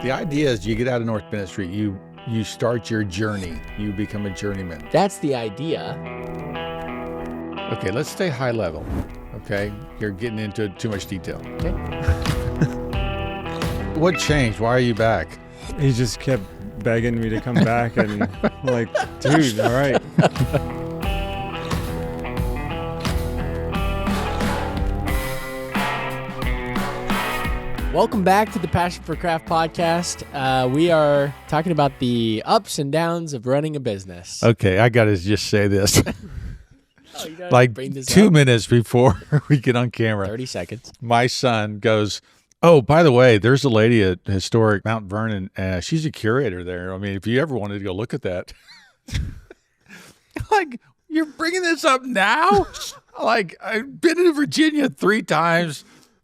The idea is you get out of North Bennett Street, you start your journey, you become a journeyman. That's the idea. Okay, let's stay high level. Okay, you're getting into too much detail. Okay. What changed? Why are you back? He just kept begging me to come back and like, dude, all right. Welcome back to the Passion for Craft podcast. We are talking about the ups and downs of running a business. Okay, I got to just say this. Like bring this 2 up? minutes before we get on camera, 30 seconds. my son goes, "Oh, by the way, there's a lady at historic Mount Vernon. She's a curator there. I mean, if you ever wanted to go look at that." Like, you're bringing this up now? Like, I've been to Virginia 3 times.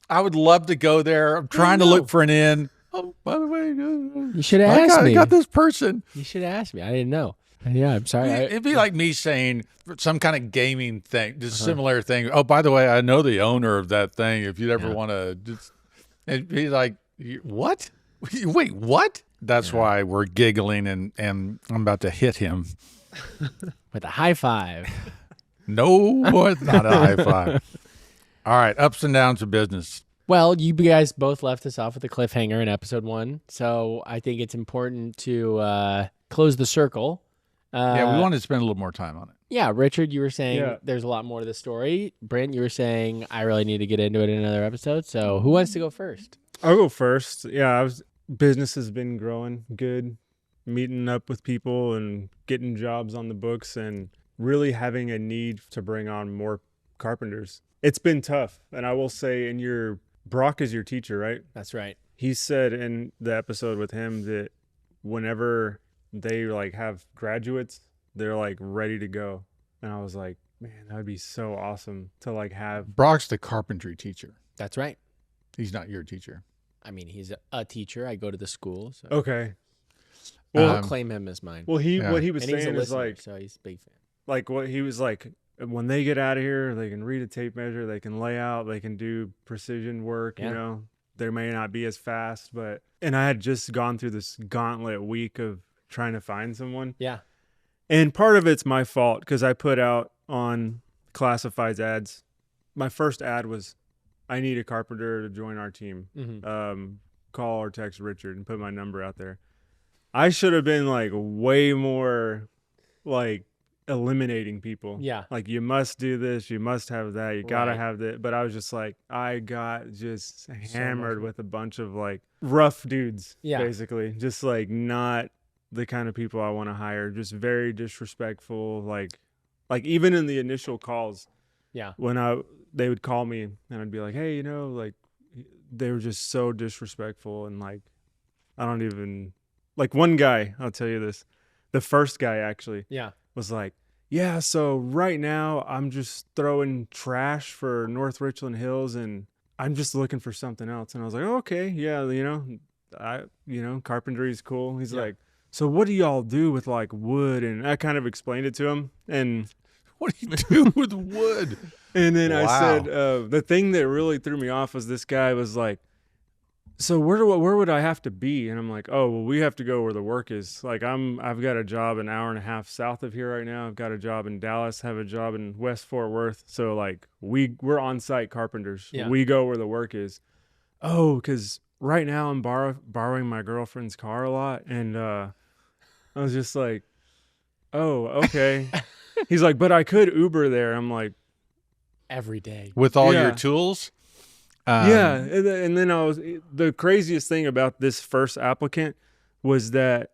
I would love to go there. I'm trying to look for an inn. Oh, by the way, You should have asked me. I got this person. You should have asked me. I didn't know. Yeah, I'm sorry. It'd be like me saying some kind of gaming thing, just similar thing. Oh, by the way, I know the owner of that thing. If you'd ever want to, it'd be like, what? Wait, what? That's why we're giggling, and I'm about to hit him. With a high five. No, it's not a high five. All right, ups and downs of business. Well, you guys both left us off with a cliffhanger in episode 1, so I think it's important to close the circle. Yeah, we wanted to spend a little more time on it. Yeah, Richard, you were saying Yeah. there's a lot more to the story. Brent, you were saying I really need to get into it in another episode. So who wants to go first? I'll go first. Yeah, business has been growing good, meeting up with people and getting jobs on the books and really having a need to bring on more carpenters. It's been tough. And I will say, Brock is your teacher, right? That's right. He said in the episode with him that whenever they like have graduates, they're like ready to go. And I was like, man, that would be so awesome to like have. Brock's the carpentry teacher. That's right. He's not your teacher. I mean, he's a teacher. I go to the school. So Okay. I'll claim him as mine. Well, Yeah. what he was And he's a saying is listener, like, so he's a big fan. what he was like, when they get out of here, they can read a tape measure, they can lay out, they can do precision work, Yeah. you know, they may not be as fast, and I had just gone through this gauntlet week of trying to find someone. Yeah. And part of it's my fault because I put out on classifieds ads. My first ad was, I need a carpenter to join our team. Mm-hmm. Call or text Richard, and put my number out there. I should have been like way more like eliminating people. Yeah. Like, you must do this, you must have that, you gotta Right. have that. But I was just like, I got just hammered with a bunch of like rough dudes. Yeah. Basically just like not the kind of people I want to hire, just very disrespectful. Like even in the initial calls, Yeah. when they would call me and I'd be like, hey, like they were just so disrespectful. And like, I don't even, like, one guy, I'll tell you this, the first guy actually Yeah. was like, yeah, so right now I'm just throwing trash for North Richland Hills and I'm just looking for something else. And I was like, oh, okay, yeah, carpentry is cool. He's Yeah. like, so what do y'all do with like wood? And I kind of explained it to him. And What do you do with wood? And then I Wow. said, the thing that really threw me off was this guy was like, so where would I have to be? And I'm like, oh, well, we have to go where the work is. Like, I've got a job an hour and a half south of here right now. I've got a job in Dallas, have a job in West Fort Worth. So like we're on-site carpenters. Yeah. We go where the work is. Oh, because right now I'm borrowing my girlfriend's car a lot. And I was just like, oh, okay. He's like, but I could Uber there. I'm like, Every day. With all Yeah. your tools? yeah. And then the craziest thing about this first applicant was that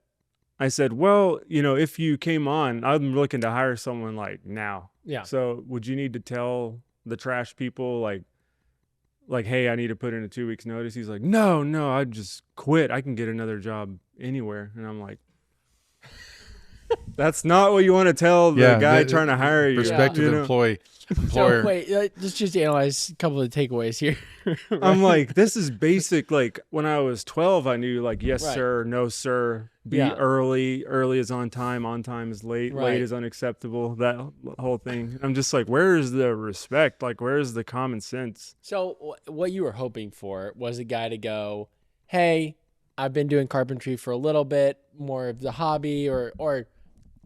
I said, well, if you came on, I'm looking to hire someone like now. Yeah. So would you need to tell the trash people like, hey, I need to put in a 2 weeks notice? He's like, no, I just quit. I can get another job anywhere. And I'm like, that's not what you want to tell the guy trying to hire you. Prospective you know? employer. So wait, let's just analyze a couple of takeaways here. I'm like, this is basic. Like when I was 12, I knew like, yes, Right. sir, no, sir. Be Yeah. early. Early is on time is late. Right. Late is unacceptable. That whole thing. I'm just like, where is the respect? Like, where is the common sense? So what you were hoping for was a guy to go, hey, I've been doing carpentry for a little bit, more of the hobby, or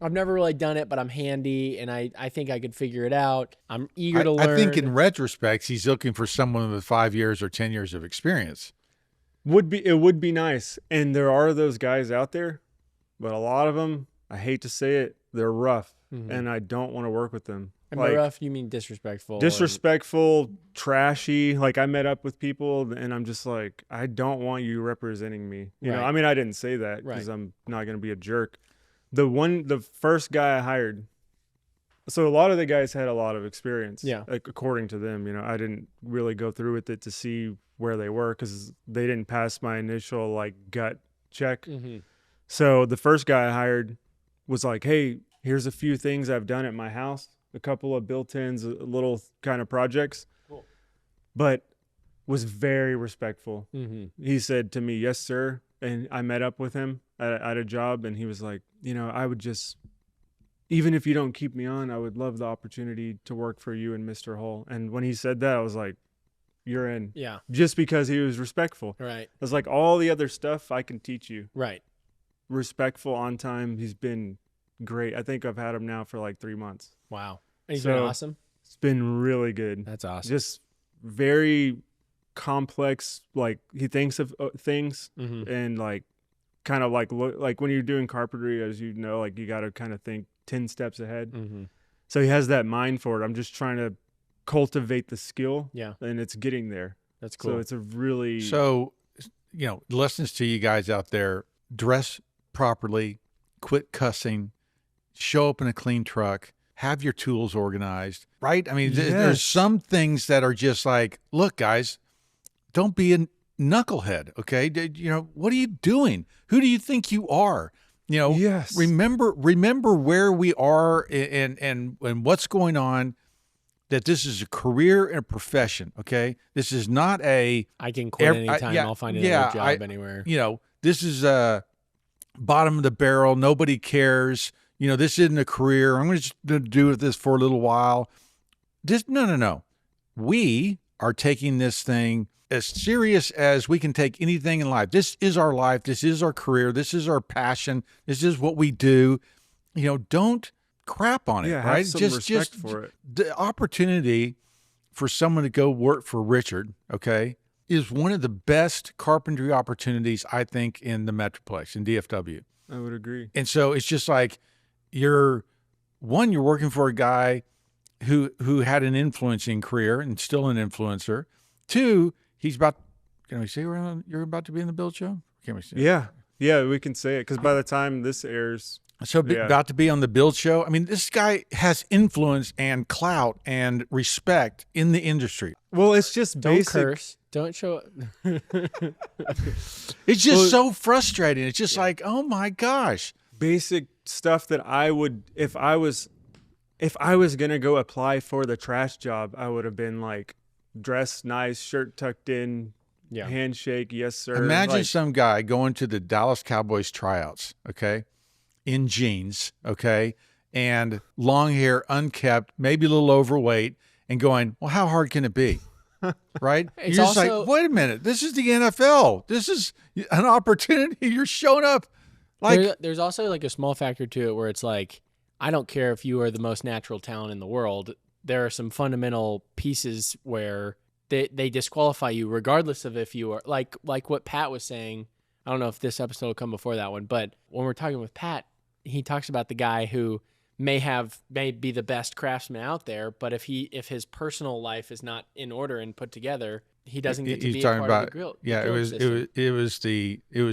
I've never really done it, but I'm handy and I think I could figure it out. I'm eager to learn. I think in retrospect, he's looking for someone with 5 years or 10 years of experience. It would be nice. And there are those guys out there, but a lot of them, I hate to say it, they're rough and I don't want to work with them. And by rough, you mean disrespectful? Disrespectful, trashy. Like I met up with people and I'm just like, I don't want you representing me. You know, I mean, I didn't say that because I'm not going to be a jerk. The first guy I hired, so a lot of the guys had a lot of experience. Yeah. Like according to them, you know, I didn't really go through with it to see where they were because they didn't pass my initial like gut check. So the first guy I hired was like, hey, here's a few things I've done at my house, a couple of built-ins, little kind of projects, but was very respectful. He said to me, yes, sir. And I met up with him at a job and he was like, you know, I would just, even if you don't keep me on, I would love the opportunity to work for you and Mr. Hull. And when he said that, I was like, you're in. Yeah. Just because he was respectful. Right. I was like, all the other stuff I can teach you. Right. Respectful, on time. He's been great. I think I've had him now for like 3 months. Wow. And he's been awesome. It's been really good. That's awesome. Just very complex, like he thinks of things and like kind of like look like when you're doing carpentry, as you know, like you got to kind of think 10 steps ahead. So he has that mind for it. I'm just trying to cultivate the skill, and it's getting there. That's cool. So it's a really you know, lessons to you guys out there: dress properly, quit cussing, show up in a clean truck, have your tools organized, right? I mean, there's some things that are just like, look, guys, don't be a knucklehead, okay? You know, what are you doing? Who do you think you are? You know, remember where we are and what's going on, that this is a career and a profession, okay? This is not a... I can quit anytime. I'll find another job anywhere. You know, this is a bottom of the barrel. Nobody cares. You know, this isn't a career. I'm just going to do this for a little while. No. We are taking this thing as serious as we can take anything in life. This is our life. This is our career. This is our passion. This is what we do. You know, don't crap on it, right? Have some respect for it. The opportunity for someone to go work for Richard, okay, is one of the best carpentry opportunities, I think, in the Metroplex, in DFW. I would agree. And so it's just like you're working for a guy who had an influencing career and still an influencer. 2, he's about, can we say you're about to be in the Build Show? Can we say Yeah, we can say it because by the time this airs. So about to be on the Build Show. I mean, this guy has influence and clout and respect in the industry. Well, it's just basic. Don't curse. Don't show It's just so frustrating. It's just like, oh my gosh. Basic stuff that I would, if I was going to go apply for the trash job, I would have been like, dress nice, shirt tucked in, handshake, yes, sir. Imagine some guy going to the Dallas Cowboys tryouts, okay, in jeans, okay, and long hair, unkept, maybe a little overweight, and going, well, how hard can it be? Right? It's You're just also, like, wait a minute, this is the NFL. This is an opportunity. You're showing up. Like, there's also like a small factor to it where it's like, I don't care if you are the most natural talent in the world. There are some fundamental pieces where they disqualify you regardless of if you are like what Pat was saying. I don't know if this episode will come before that one, but when we're talking with Pat, he talks about the guy who may be the best craftsman out there, but if his personal life is not in order and put together, he doesn't get to be a part of the grill. Yeah, it was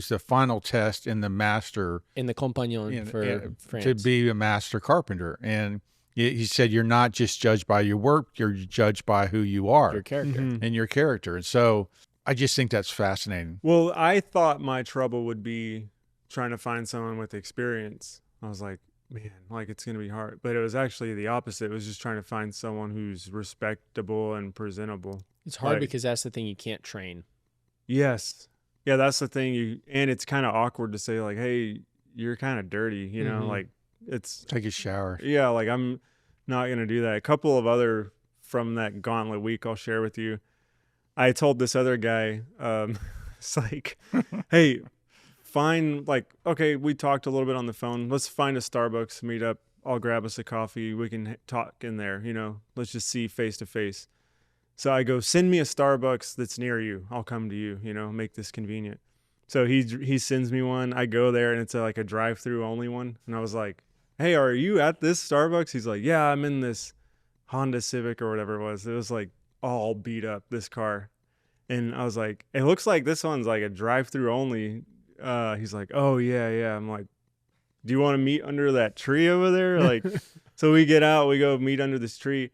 the final test in the master in the Compagnon for France to be a master carpenter, and he said you're not just judged by your work, you're judged by who you are, your character, and your character. And so I just think that's fascinating. Well, I thought my trouble would be trying to find someone with experience. I was like, man, like it's going to be hard. But it was actually the opposite. It was just trying to find someone who's respectable and presentable. It's hard because that's the thing you can't train. Yes. Yeah, that's the thing. And it's kind of awkward to say like, hey, you're kind of dirty, you know, like it's. Take a shower. Yeah, like I'm not going to do that. A couple of other from that gauntlet week I'll share with you. I told this other guy, it's like, hey, find like, okay, we talked a little bit on the phone. Let's find a Starbucks, meet up. I'll grab us a coffee. We can talk in there, you know, let's just see face to face. So I go, send me a Starbucks that's near you. I'll come to you, you know, make this convenient. So he sends me one. I go there and it's like a drive-through only one. And I was like, hey, are you at this Starbucks? He's like, yeah, I'm in this Honda Civic or whatever it was. It was like all beat up, this car. And I was like, it looks like this one's like a drive-through only. He's like, oh, yeah. I'm like, do you want to meet under that tree over there? Like, so we get out, we go meet under this tree.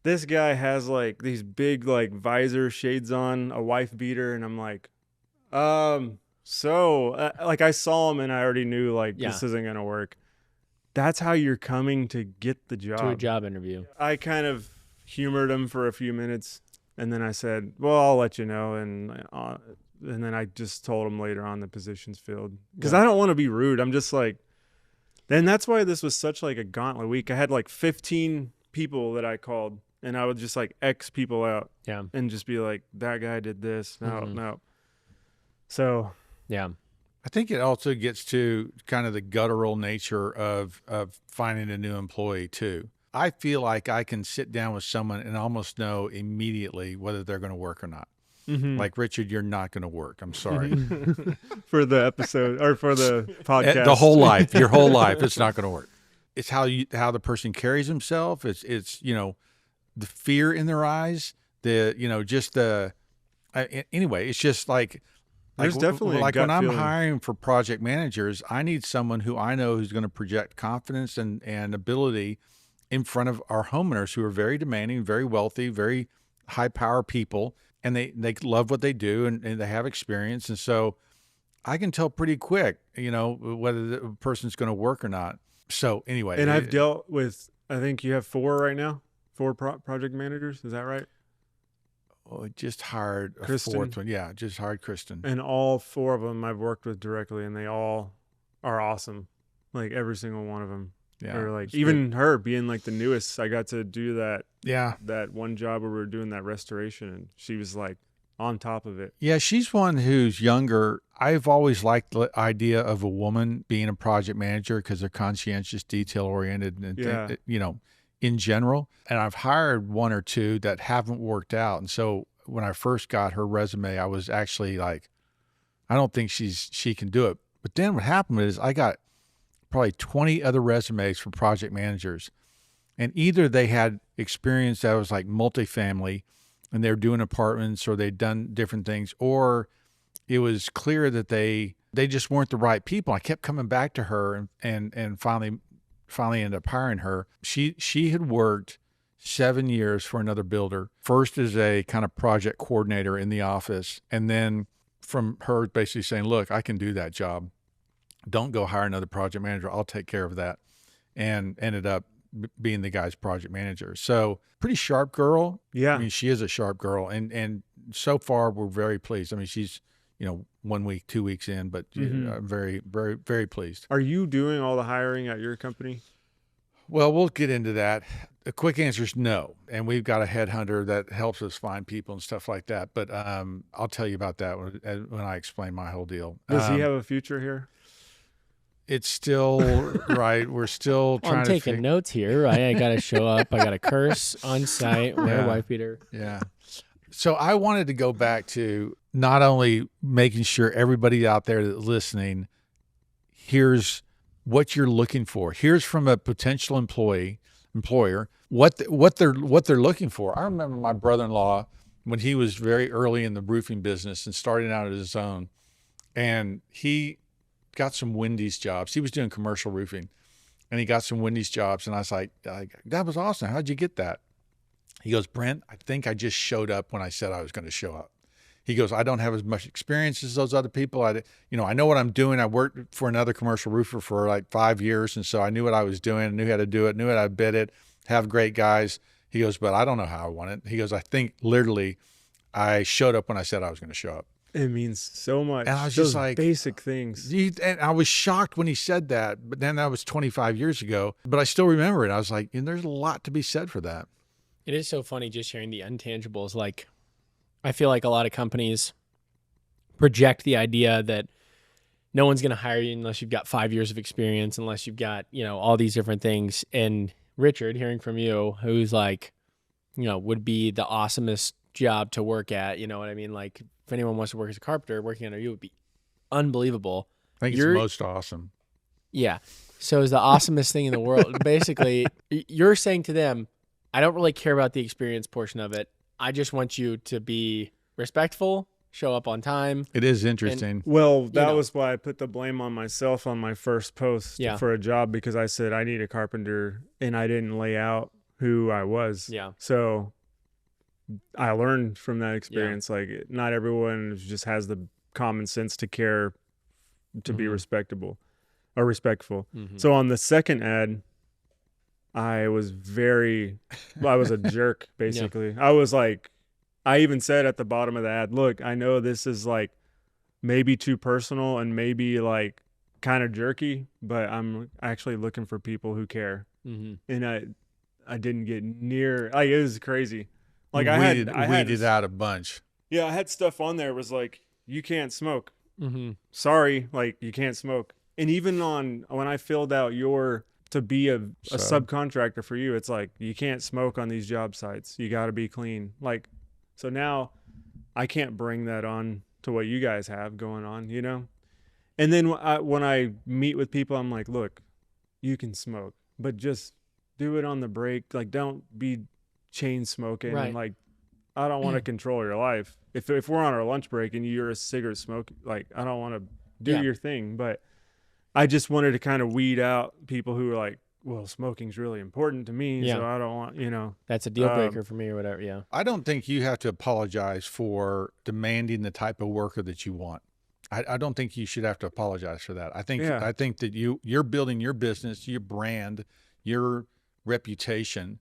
This guy has like these big like visor shades on, a wife beater. And I'm like, like I saw him and I already knew like this isn't going to work. That's how you're coming to get the job. To a job interview. I kind of humored him for a few minutes. And then I said, well, I'll let you know. And then I just told him later on the position's filled. Because I don't want to be rude. I'm just like, then that's why this was such like a gauntlet week. I had like 15 people that I called. And I would just like X people out. Yeah. And just be like, that guy did this. No. So. Yeah. I think it also gets to kind of the guttural nature of finding a new employee too. I feel like I can sit down with someone and almost know immediately whether they're going to work or not. Mm-hmm. Like, Richard, you're not going to work. I'm sorry. For the episode or for the podcast. The whole life, your whole life, it's not going to work. It's how the person carries himself. It's you know, the fear in their eyes, anyway, it's just like, there's definitely like a gut when I'm feeling. hiring for project managers, I need someone who I know who's going to project confidence and ability in front of our homeowners who are very demanding, very wealthy, very high power people, and they love what they do and they have experience. And so I can tell pretty quick, you know, whether the person's going to work or not. So anyway. And I've dealt with, I think you have 4 right now, 4 project managers. Is that right? Oh, just hired a Kristen. 4th one. Yeah, just hired Kristen. And all 4 of them I've worked with directly, and they all are awesome. Like every single one of them. Yeah. Or like even her being like the newest, I got to do that. Yeah. That one job where we were doing that restoration, and she was like on top of it. Yeah, she's one who's younger. I've always liked the idea of a woman being a project manager because they're conscientious, detail oriented, and you know, in general. And I've hired 1 or 2 that haven't worked out. And so when I first got her resume, I was actually like, I don't think she can do it. But then what happened is I got probably 20 other resumes for project managers. And either they had experience that was like multifamily and they're doing apartments or they'd done different things, or it was clear that they just weren't the right people. I kept coming back to her and finally ended up hiring her. She had worked 7 years for another builder, first as a kind of project coordinator in the office, and then from her basically saying, look, I can do that job. Don't go hire another project manager. I'll take care of that. And ended up being the guy's project manager. So pretty sharp girl. Yeah. I mean, she is a sharp girl. And so far we're very pleased. I mean, she's, you know, 1 week, 2 weeks in, but very, very, very pleased. Are you doing all the hiring at your company? Well, we'll get into that. The quick answer is no. And we've got a headhunter that helps us find people and stuff like that. But I'll tell you about that when I explain my whole deal. Does he have a future here? It's still right. We're still trying I'm taking notes here. Right? I got to show up. I got to curse on site. Wear a wife beater. Yeah. So I wanted to go back to not only making sure everybody out there that's listening hears what you're looking for. Here's from a potential employer what they're looking for. I remember my brother-in-law when he was very early in the roofing business and starting out at his own, and he got some Wendy's jobs. He was doing commercial roofing, and he got some Wendy's jobs. And I was like, that was awesome. How'd you get that? He goes, Brent, I think I just showed up when I said I was going to show up. He goes, I don't have as much experience as those other people. I know what I'm doing. I worked for another commercial roofer for like 5 years. And so I knew what I was doing, knew how to do it, knew how to bid it, have great guys. He goes, but I don't know how I want it. He goes, I think literally I showed up when I said I was going to show up. It means so much. And I was those just like, basic things. And I was shocked when he said that, but then that was 25 years ago. But I still remember it. I was like, and there's a lot to be said for that. It is so funny just hearing the intangibles. Like, I feel like a lot of companies project the idea that no one's going to hire you unless you've got 5 years of experience, unless you've got, all these different things. And Richard, hearing from you, who's like, would be the awesomest job to work at, you know what I mean? Like if anyone wants to work as a carpenter, working under you would be unbelievable. I think it's most awesome. Yeah. So it's the awesomest thing in the world. Basically, you're saying to them, I don't really care about the experience portion of it. I just want you to be respectful, show up on time. It is interesting. Well, that was why I put the blame on myself on my first post for a job, because I said I need a carpenter and I didn't lay out who I was. Yeah. So I learned from that experience. Like not everyone just has the common sense to care to be respectable or respectful. So on the second ad, I was a jerk, basically. I was like, I even said at the bottom of the ad, look, I know this is like maybe too personal and maybe like kind of jerky, but I'm actually looking for people who care. And I didn't get near, like, it was crazy. Like I weeded out a bunch. Yeah, I had stuff on there was like, you can't smoke. Sorry, like you can't smoke. And even when I filled out to be a subcontractor for you, it's like, you can't smoke on these job sites. You got to be clean. Like, so now I can't bring that on to what you guys have going on, And then when I meet with people, I'm like, look, you can smoke, but just do it on the break. Like, don't be chain smoking. Right. And like, I don't want to control your life. If we're on our lunch break and you're a cigarette smoke, like, I don't want to do your thing. But I just wanted to kind of weed out people who are like, well, smoking's really important to me, so I don't want, That's a deal breaker for me or whatever, yeah. I don't think you have to apologize for demanding the type of worker that you want. I don't think you should have to apologize for that. I think that you're building your business, your brand, your reputation,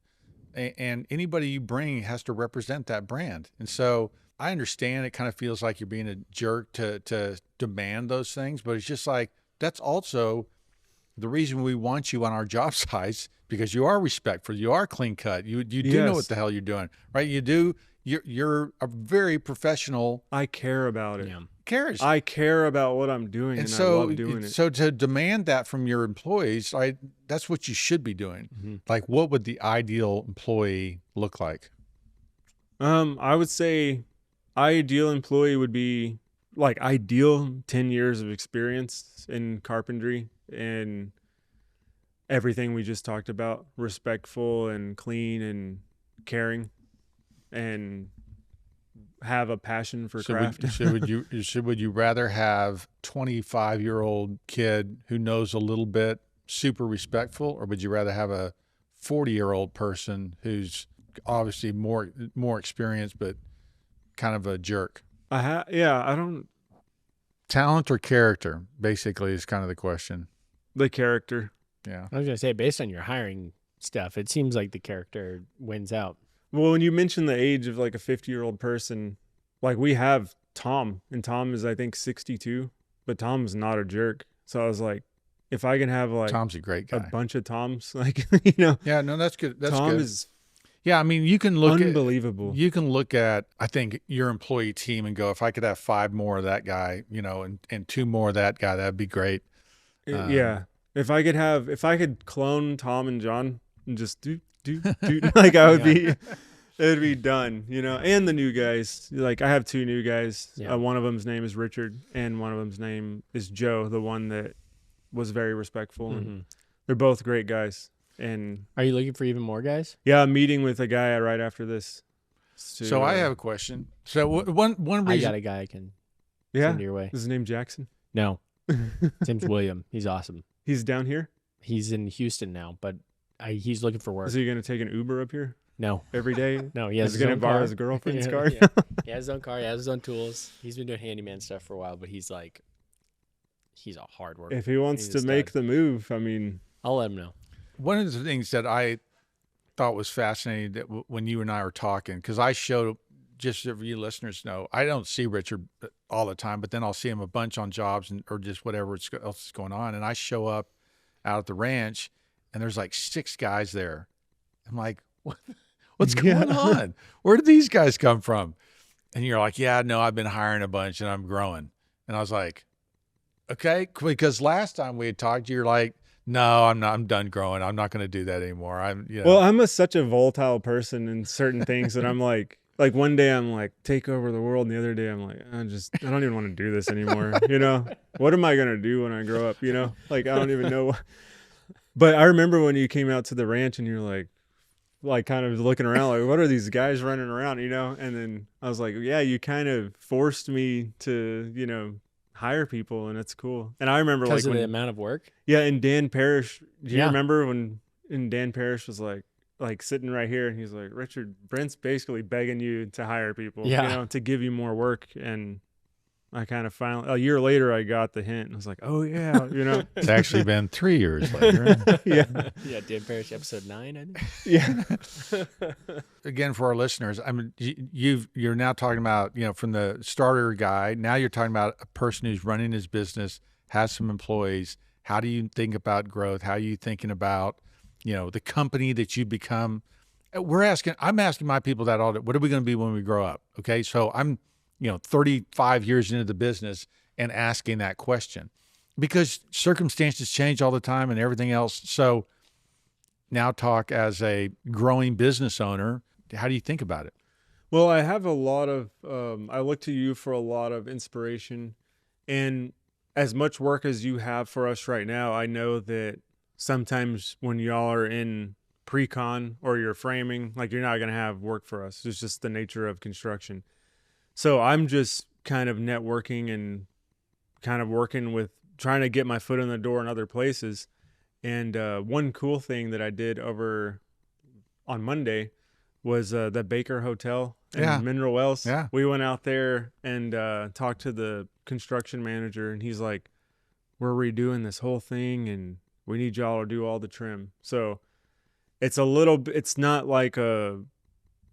and anybody you bring has to represent that brand. And so I understand it kind of feels like you're being a jerk to demand those things, but it's just like, that's also the reason we want you on our job sites, because you are respectful, you are clean cut, you do know what the hell you're doing, right? You do. You're a very professional. I care about it. Yeah. Cares. I care about what I'm doing, and I love doing it. So to demand that from your employees, that's what you should be doing. Like, what would the ideal employee look like? I would say ideal employee would be like ideal 10 years of experience in carpentry and everything we just talked about, respectful and clean and caring, and have a passion for craft. Would you rather have 25-year-old kid who knows a little bit, super respectful, or would you rather have a 40-year-old person who's obviously more experienced but kind of a jerk? I don't. Talent or character, basically, is kind of the question. The character. Yeah. I was going to say, based on your hiring stuff, it seems like the character wins out. Well, when you mention the age of like a 50-year-old person, like we have Tom, and Tom is, I think, 62, but Tom's not a jerk. So I was like, if I can have like Tom's a great guy, a bunch of Toms, like, Yeah, no, that's good. That's Tom good. is Yeah, I mean, you can look unbelievable. You can look at, I think, your employee team and go, if I could have 5 more of that guy, and 2 more of that guy, that'd be great. Yeah. If I could clone Tom and John and just do like, I would be, it would be done, and the new guys. Like, I have 2 new guys. Yeah. One of them's name is Richard and one of them's name is Joe, the one that was very respectful. And they're both great guys. And are you looking for even more guys? Yeah, I'm meeting with a guy right after this. So I have a question. So one reason I got a guy I can send your way. Is his name Jackson? No, his name's William. He's awesome. He's down here? He's in Houston now, but he's looking for work. Is he going to take an Uber up here? No. Every day? No, he has his own car. He's going to borrow his girlfriend's car? Yeah. He has his own car. He has his own tools. He's been doing handyman stuff for a while, but he's a hard worker. If he wants to make the move, I mean, I'll let him know. One of the things that I thought was fascinating that when you and I were talking, because I showed, just so you listeners know, I don't see Richard all the time, but then I'll see him a bunch on jobs or just whatever else is going on. And I show up out at the ranch and there's like 6 guys there. I'm like, what's going on? Where did these guys come from? And you're like, yeah, no, I've been hiring a bunch and I'm growing. And I was like, Okay, because last time we had talked, you're like, no, I'm not. I'm done growing. I'm not going to do that anymore. Well, I'm such a volatile person in certain things that I'm like one day I'm like, take over the world. And the other day I'm like, I don't even want to do this anymore. What am I going to do when I grow up? Like, I don't even know. But I remember when you came out to the ranch and you're like kind of looking around, like, what are these guys running around, And then I was like, yeah, you kind of forced me to, hire people, and it's cool. And I remember Because like of when, the amount of work. yeah, and Dan Parrish, do you Yeah. remember when Dan Parrish was like sitting right here and he's like, Richard, Brent's basically begging you to hire people, Yeah. to give you more work. And I kind of finally, a year later, I got the hint and I was like, oh yeah, It's actually been 3 years later. yeah. Yeah, Dan Parrish, episode 9, I think. Yeah. Again, for our listeners, I mean, you're now talking about, from the starter guy, now you're talking about a person who's running his business, has some employees. How do you think about growth? How are you thinking about, the company that you become? I'm asking my people that all day. What are we going to be when we grow up? Okay. So I'm, 35 years into the business and asking that question because circumstances change all the time and everything else. So now talk as a growing business owner. How do you think about it? Well, I have a lot of, I look to you for a lot of inspiration, and as much work as you have for us right now, I know that sometimes when y'all are in pre-con or you're framing, like, you're not going to have work for us. It's just the nature of construction. So I'm just kind of networking and kind of working with trying to get my foot in the door in other places. And one cool thing that I did over on Monday was the Baker Hotel in Mineral Wells. Yeah. We went out there and talked to the construction manager, and he's like, we're redoing this whole thing and we need y'all to do all the trim. So it's not like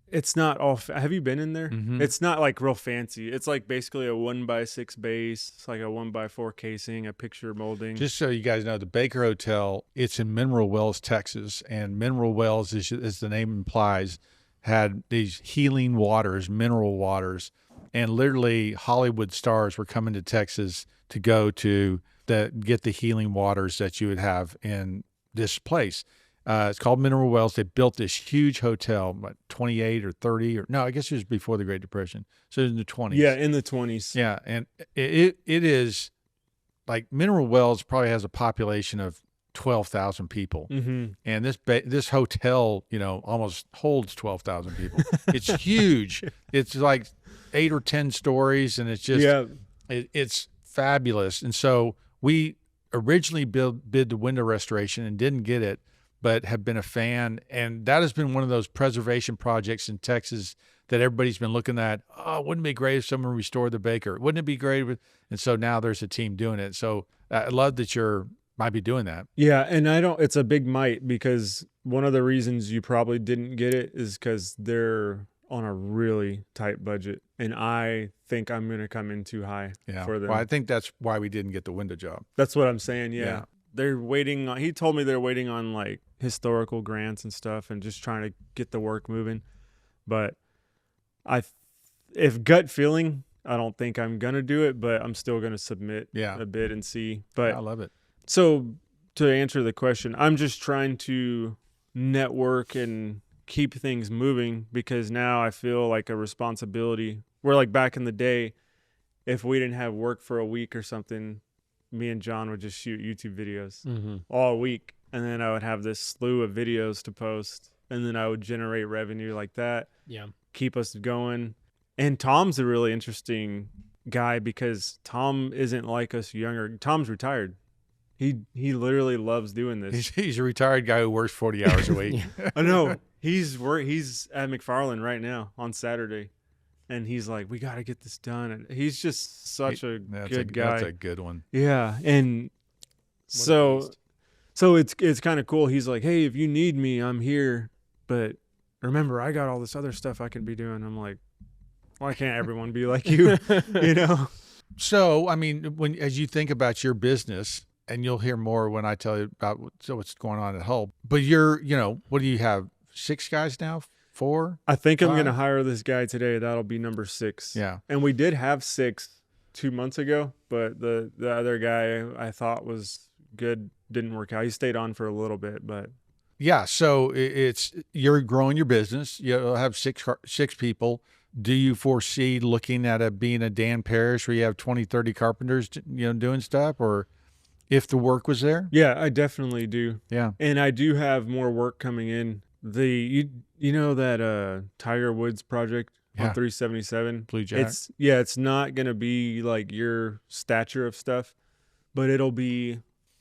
it's not all, have you been in there? Mm-hmm. It's not like real fancy. It's like basically a 1x6 base. It's like a 1x4 casing, a picture molding. Just so you guys know, the Baker Hotel, it's in Mineral Wells, Texas. And Mineral Wells, as the name implies, had these healing waters, mineral waters. And literally Hollywood stars were coming to Texas to go to get the healing waters that you would have in this place. It's called Mineral Wells. They built this huge hotel, what, 28 or 30 or no, I guess it was before the Great Depression. So in the 20s. Yeah, in the 20s. Yeah, and it is like Mineral Wells probably has a population of 12,000 people, Mm-hmm. and this hotel, almost holds 12,000 people. It's huge. It's like 8 or 10 stories, and it's just it's fabulous. And so we originally bid the window restoration and didn't get it, but have been a fan. And that has been one of those preservation projects in Texas that everybody's been looking at. Oh, wouldn't it be great if someone restored the Baker? Wouldn't it be great? And so now there's a team doing it. So I love that might be doing that. Yeah. And it's a big might, because one of the reasons you probably didn't get it is because they're on a really tight budget. And I think I'm going to come in too high for them. Well, I think that's why we didn't get the window job. That's what I'm saying. Yeah. They're waiting on, he told me they're waiting on like historical grants and stuff and just trying to get the work moving. But if gut feeling, I don't think I'm going to do it, but I'm still going to submit a bid and see. But I love it. So to answer the question, I'm just trying to network and keep things moving, because now I feel like a responsibility. Where like back in the day, if we didn't have work for a week or something, me and John would just shoot YouTube videos all week. And then I would have this slew of videos to post, and then I would generate revenue like that. Yeah. Keep us going. And Tom's a really interesting guy, because Tom isn't like us younger. Tom's retired. He literally loves doing this. He's a retired guy who works 40 hours a week. I know. He's at McFarland right now on Saturday. And he's like, we got to get this done. And he's just such a good guy. That's a good one. Yeah. And so it's kind of cool. He's like, hey, if you need me, I'm here. But remember, I got all this other stuff I can be doing. I'm like, why can't everyone be like you? So, I mean, as you think about your business, and you'll hear more when I tell you about what's going on at Hull, but what do you have? 6 guys now? 4? I think I'm going to hire this guy today. That'll be number 6. Yeah. And we did have 6 2 months ago, but the other guy I thought was good didn't work out. He stayed on for a little bit, but Yeah. So it's you're growing your business. You'll have six people. Do you foresee looking at being a Dan Parish where you have 20, 30 carpenters, doing stuff, or if the work was there? yeah, I definitely do. Yeah. And I do have more work coming in. You know that Tiger Woods project Yeah. on 377? Blue Jack. It's not gonna be like your stature of stuff, but it'll be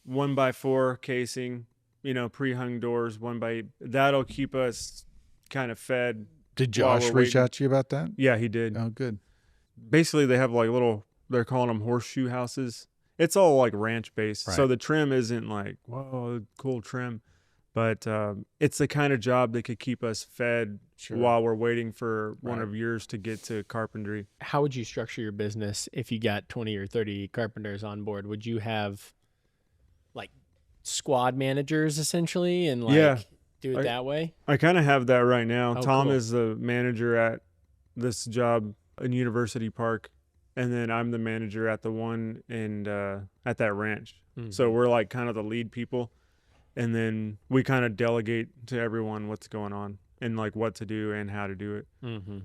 1x4 casing, pre-hung doors, 1x8. That'll keep us kind of fed. Did while Josh we're reach waiting. out to you about that? Yeah, he did. Oh, good. Basically, they have like they're calling them horseshoe houses. It's all like ranch based. So Right. the trim isn't like, whoa, cool trim. But it's the kind of job that could keep us fed Sure. while we're waiting for one Right. of yours to get to carpentry. How would you structure your business if you got 20 or 30 carpenters on board? Would you have like squad managers essentially and Yeah. do it that way? I kind of have that right now. Oh, Tom cool. is the manager at this job in University Park, and then I'm the manager at the one at that ranch. So we're like kind of the lead people, and then we kind of delegate to everyone what's going on and like what to do and how to do it. Mm-hmm.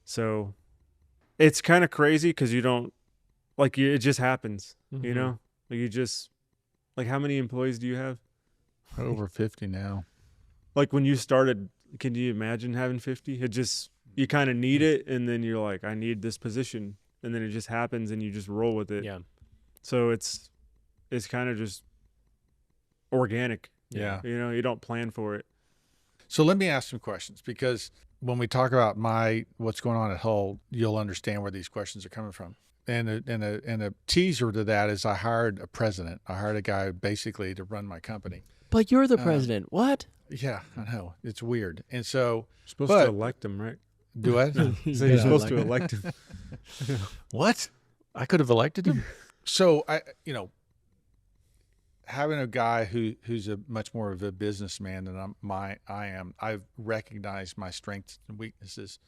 So it's kind of crazy because you don't it just happens, Mhm. you just how many employees do you have? Over 50 now. Like when you started, can you imagine having 50? It just, you kind of need it. And then you're like, I need this position. And then it just happens and you just roll with it. Yeah. So it's kind of just organic. Yeah. You don't plan for it. So let me ask some questions, because when we talk about what's going on at Hull, you'll understand where these questions are coming from. And a teaser to that is I hired a president. I hired a guy basically to run my company. But you're the president. What? Yeah, I know. It's weird. And so You're supposed But- to elect him, right? do I? So you're supposed to elect him. What? I could have elected him. So having a guy who's a much more of a businessman than I am, I've recognized my strengths and weaknesses,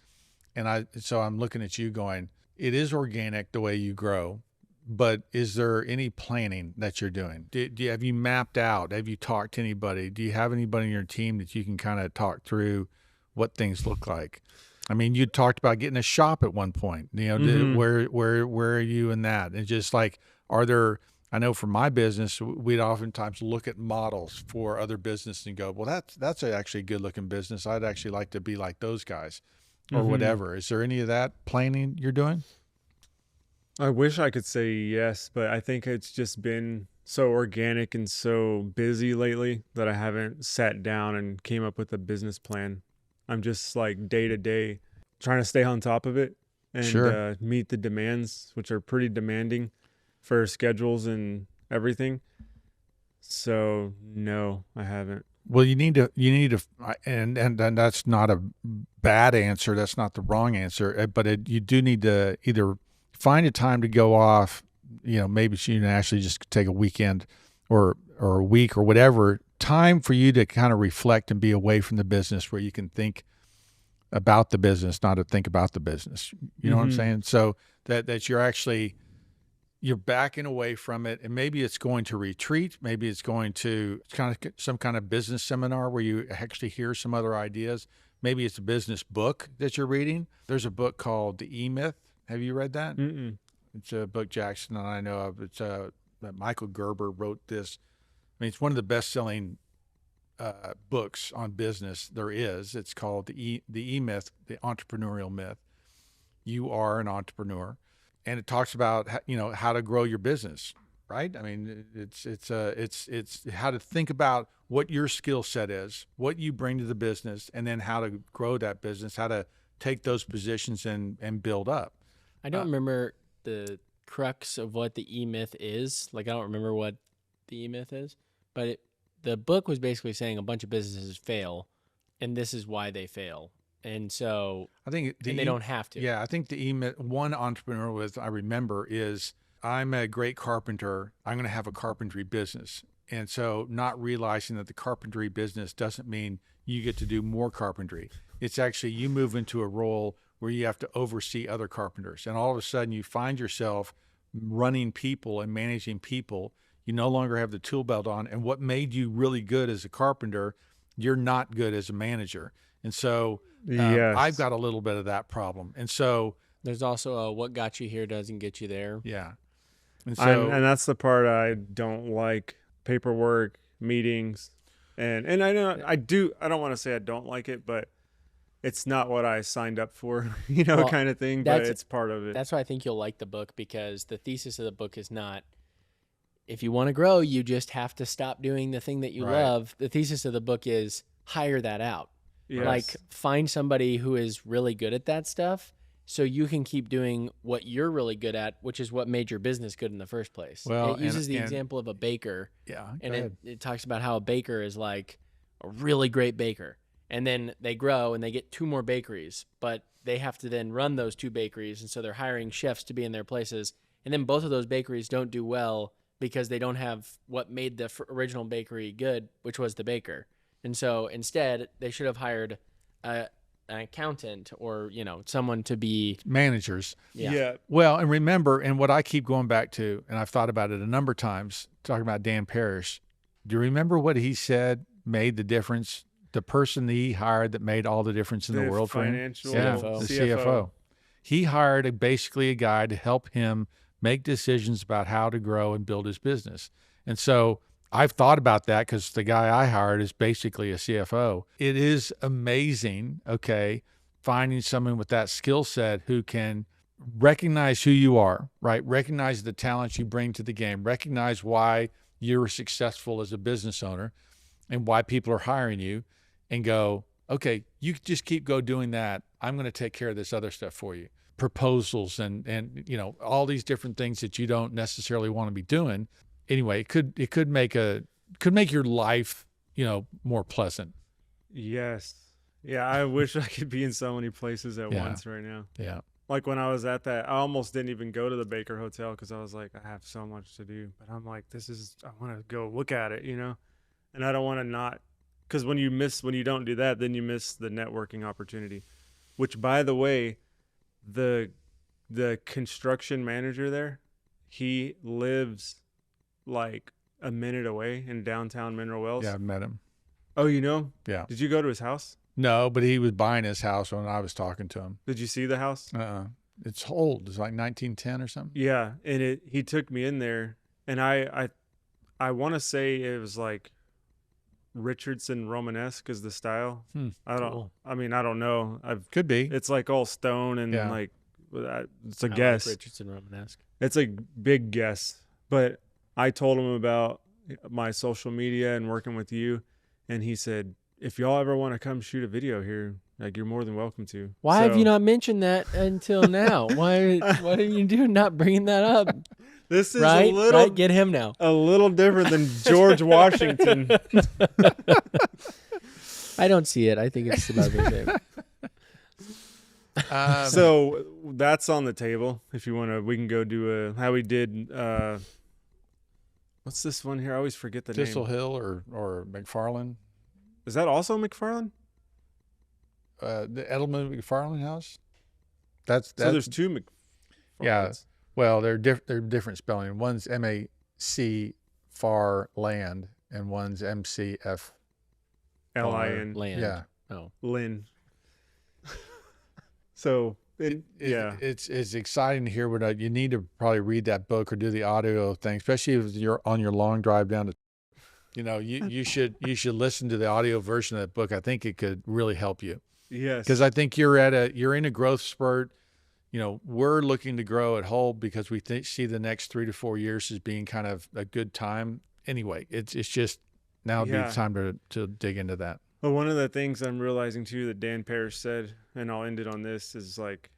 and so I'm looking at you going, it is organic the way you grow, but is there any planning that you're doing? Have you mapped out? Have you talked to anybody? Do you have anybody in your team that you can kind of talk through what things look like? I mean, you talked about getting a shop at one point. Where are you in that? And just like, are there? I know for my business, we'd oftentimes look at models for other business and go, well, that's actually a good looking business. I'd actually like to be like those guys, or whatever. Is there any of that planning you're doing? I wish I could say yes, but I think it's just been so organic and so busy lately that I haven't sat down and came up with a business plan. I'm just like day to day trying to stay on top of it and Sure. meet the demands, which are pretty demanding for schedules and everything. So no, I haven't. Well, you need to, and that's not a bad answer. That's not the wrong answer, but you do need to either find a time to go off, maybe you can actually just take a weekend or a week or whatever time for you to kind of reflect and be away from the business where you can think about the business, not to think about the business. You know what I'm saying? So that you're backing away from it, and maybe it's going to retreat. Maybe it's going to kind of some kind of business seminar where you actually hear some other ideas. Maybe it's a business book that you're reading. There's a book called The E-Myth. Have you read that? Mm-mm. It's a book Jackson and I know of. It's Michael Gerber wrote this. I mean, it's one of the best-selling books on business there is. It's called the E-Myth, the entrepreneurial myth. You are an entrepreneur, and it talks about how to grow your business. Right? I mean, it's how to think about what your skill set is, what you bring to the business, and then how to grow that business, how to take those positions and build up. I don't remember the crux of what the E-Myth is. Like, I don't remember what the E-Myth is, but the book was basically saying a bunch of businesses fail, and this is why they fail. And so I think they don't have to. Yeah, I think the E-Myth, one entrepreneur I remember is, I'm a great carpenter. I'm going to have a carpentry business. And so not realizing that the carpentry business doesn't mean you get to do more carpentry. It's actually you move into a role where you have to oversee other carpenters. And all of a sudden you find yourself running people and managing people. You no longer have the tool belt on. And what made you really good as a carpenter, you're not good as a manager. And so I've got a little bit of that problem. And so there's also what got you here doesn't get you there. Yeah. And so and that's the part I don't like: paperwork, meetings, and I know I don't want to say I don't like it, but it's not what I signed up for, Well, kind of thing. But it's part of it. That's why I think you'll like the book, because the thesis of the book is not, if you want to grow, you just have to stop doing the thing that you love. The thesis of the book is hire that out. Yes. Like, find somebody who is really good at that stuff so you can keep doing what you're really good at, which is what made your business good in the first place. Well, it uses the example of a baker. Yeah. And it talks about how a baker is like a really great baker. And then they grow and they get 2 more bakeries, but they have to then run those 2 bakeries. And so they're hiring chefs to be in their places. And then both of those bakeries don't do well because they don't have what made the original bakery good, which was the baker. And so instead, they should have hired an accountant or, someone to be managers. Yeah. Well, and remember, and what I keep going back to, and I've thought about it a number of times, talking about Dan Parrish. Do you remember what he said made the difference? The person that he hired that made all the difference in the world for him? Financial CFO. The CFO. He hired basically a guy to help him make decisions about how to grow and build his business. And so I've thought about that because the guy I hired is basically a CFO. It is amazing, finding someone with that skill set who can recognize who you are, right? Recognize the talents you bring to the game, recognize why you're successful as a business owner and why people are hiring you, and go, okay, you just keep doing that. I'm going to take care of this other stuff for you. Proposals and all these different things that you don't necessarily want to be doing. Anyway, it could make your life, more pleasant. Yes. Yeah, I wish I could be in so many places at once right now. Yeah. Like when I was at that, I almost didn't even go to the Baker Hotel because I was like, I have so much to do. But I'm like, I want to go look at it, and I don't want to not, because when you don't do that, then you miss the networking opportunity, which, by the way, the construction manager there, he lives like a minute away in downtown Mineral Wells. Yeah, I've met him. Oh, you know? Yeah. Did you go to his house? No, but he was buying his house when I was talking to him. Did you see the house? It's old. It's like 1910 or something. Yeah, and he took me in there, and I want to say it was like Richardson Romanesque is the style. I don't know. Could be. It's like all stone and like it's a guess. Like Richardson Romanesque. It's a big guess, but I told him about my social media and working with you, and he said, if y'all ever want to come shoot a video here, like, you're more than welcome to. Why have you not mentioned that until now? Why are you doing not bringing that up? This is right? Get him now. A little different than George Washington. I don't see it. I think it's about the same. So that's on the table. If you want to, we can go do how we did. What's this one here? I always forget the Thistle name. Hill or McFarland. Is that also McFarland? The Edelman McFarland house. So there's 2 McFarlands. Yeah. Well, they're different spelling. One's MAC Far Land and one's MCF LIN. Land. Yeah. Oh. Lynn. So it's exciting to hear what you need to probably read that book or do the audio thing, especially if you're on your long drive down to. You should listen to the audio version of that book. I think it could really help you. Yes. Because I think you're in a growth spurt. We're looking to grow at Hull because we see the next 3 to 4 years as being kind of a good time. Anyway, it's just now would be the time to dig into that. Well, one of the things I'm realizing too that Dan Parrish said, and I'll end it on this, is like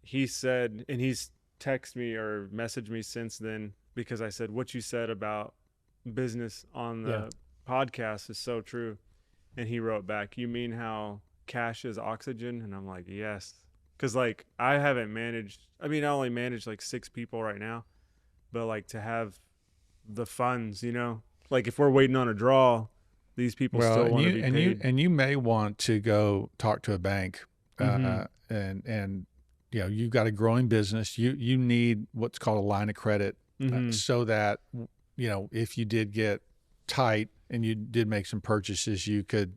he said, and he's texted me or messaged me since then because I said what you said about business on the podcast is so true. And he wrote back, you mean how cash is oxygen? And I'm like, yes. Because like I only manage like 6 people right now, but like to have the funds, like if we're waiting on a draw, these people still want to be paid. And you may want to go talk to a bank and you've got a growing business. You need what's called a line of credit so that, if you did get tight and you did make some purchases, you could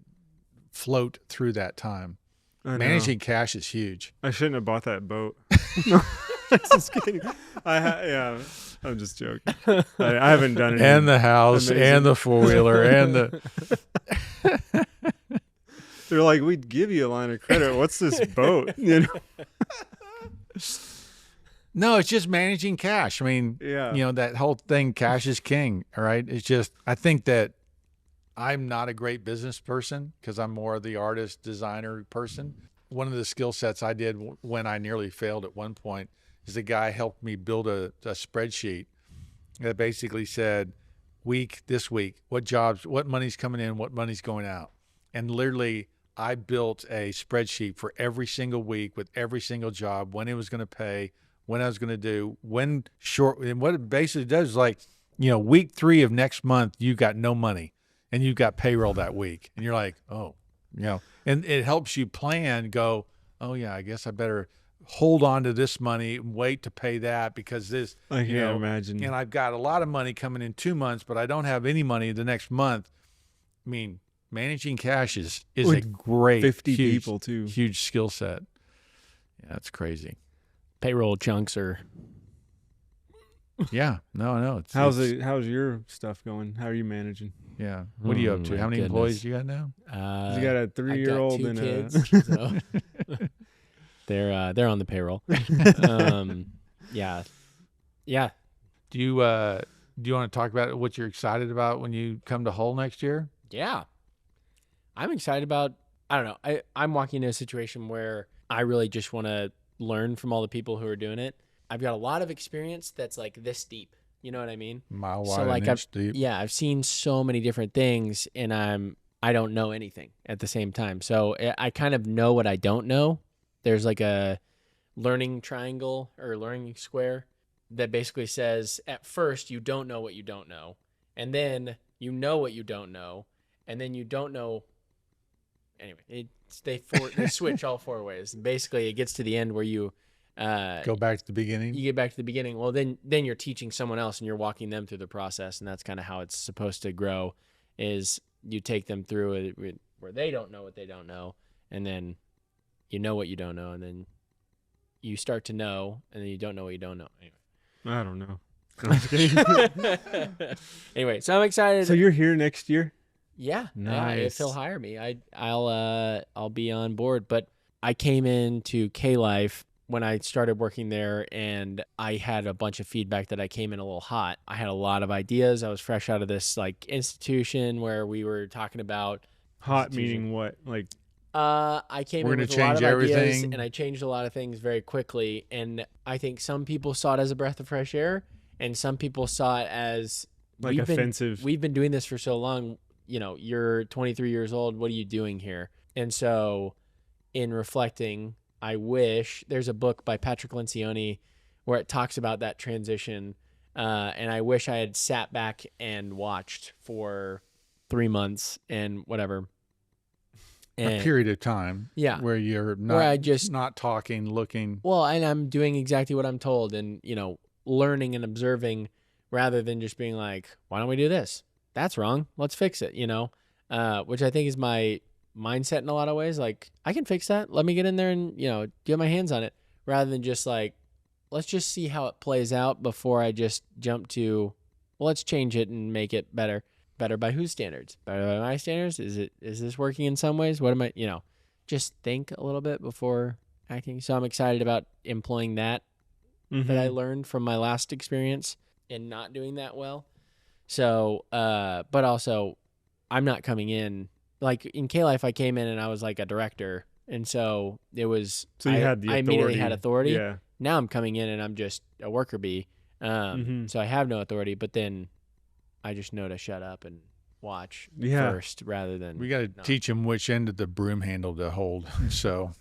float through that time. Managing cash is huge. I shouldn't have bought that boat. No, I'm just kidding. I'm just joking. I haven't done it. And the house, amazing. and the 4-wheeler, and the. They're like, we'd give you a line of credit. What's this boat? No, it's just managing cash. I mean, Yeah. that whole thing, cash is king. All right. It's just, I think that I'm not a great business person because I'm more of the artist designer person. One of the skill sets I did when I nearly failed at one point is the guy helped me build a spreadsheet that basically said this week, what jobs, what money's coming in, what money's going out. And literally I built a spreadsheet for every single week with every single job, when it was going to pay, when I was going to do, and what it basically does is like, week 3 of next month, you got no money. And you've got payroll that week, and you're like, and it helps you plan, go, oh yeah, I guess I better hold on to this money and wait to pay that because this, I can't imagine. And I've got a lot of money coming in 2 months, but I don't have any money the next month. I mean, managing cash is a great 50 people too. Huge skill set. Yeah, that's crazy. Payroll chunks are. Yeah, no. How's your stuff going? How are you managing? Yeah. What are you up to? my How many goodness. employees you got now? You got a 3-year-old I've got and 2 kids, so they're on the payroll. Yeah. Do you want to talk about what you're excited about when you come to Hull next year? Yeah. I'm excited about, I don't know. I'm walking into a situation where I really just want to learn from all the people who are doing it. I've got a lot of experience that's like this deep. You know what I mean? Mile So wide like and inch deep. Yeah, I've seen so many different things and I don't know anything at the same time. So I kind of know what I don't know. There's like a learning triangle or learning square that basically says at first you don't know what you don't know. And then you know what you don't know. And then you don't know. Anyway, they switch all 4 ways. And basically it gets to the end where you go back to the beginning. You get back to the beginning. Well, then you're teaching someone else and you're walking them through the process. And that's kind of how it's supposed to grow is you take them through it where they don't know what they don't know. And then you know what you don't know. And then you start to know and then you don't know what you don't know. Anyway. I don't know. I'm just kidding. Anyway, so I'm excited. So you're here next year? Yeah. Nice. If he'll hire me, I'll be on board. But I came into K-Life when I started working there, and I had a bunch of feedback that I came in a little hot. I had a lot of ideas. I was fresh out of this like institution where we were talking about hot meaning what? Like I came We're in gonna with a lot change of ideas, everything. and I changed a lot of things very quickly. And I think some people saw it as a breath of fresh air, and some people saw it as like offensive. We've been doing this for so long. You're 23 years old. What are you doing here? And so, in reflecting, I wish there's a book by Patron where it talks about that transition. And I wish I had sat back and watched for 3 months and whatever. A period of time. Yeah. Where you're not, Where I just not talking, looking. Well, and I'm doing exactly what I'm told and, learning and observing rather than just being like, why don't we do this? That's wrong. Let's fix it, which I think is my mindset in a lot of ways. Like, I can fix that. Let me get in there and, get my hands on it rather than just like, let's just see how it plays out before I just jump to, well, let's change it and make it better. Better by whose standards? Better by my standards? Is this working in some ways? What am I, just think a little bit before acting. So I'm excited about employing that I learned from my last experience and not doing that well. So, but also I'm not coming in like in K-Life. I came in and I was like a director. And so it was, so you had the I immediately had authority. Yeah. Now I'm coming in and I'm just a worker bee. So I have no authority, but then I just know to shut up and watch first rather than. We got to teach him which end of the broom handle to hold. So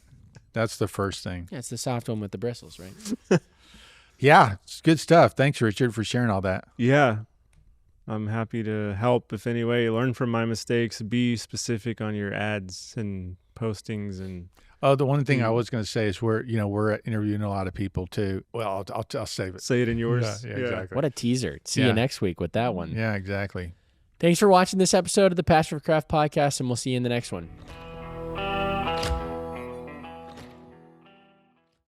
that's the first thing. Yeah, it's the soft one with the bristles, right? Yeah, it's good stuff. Thanks, Richard, for sharing all that. Yeah. I'm happy to help if any way. Learn from my mistakes. Be specific on your ads and postings and. Oh, the one thing I was going to say is we're interviewing a lot of people too. Well, I'll save it. Say it in yours. Yeah, exactly. What a teaser. See you next week with that one. Yeah, exactly. Thanks for watching this episode of the Passion for Craft podcast, and we'll see you in the next one.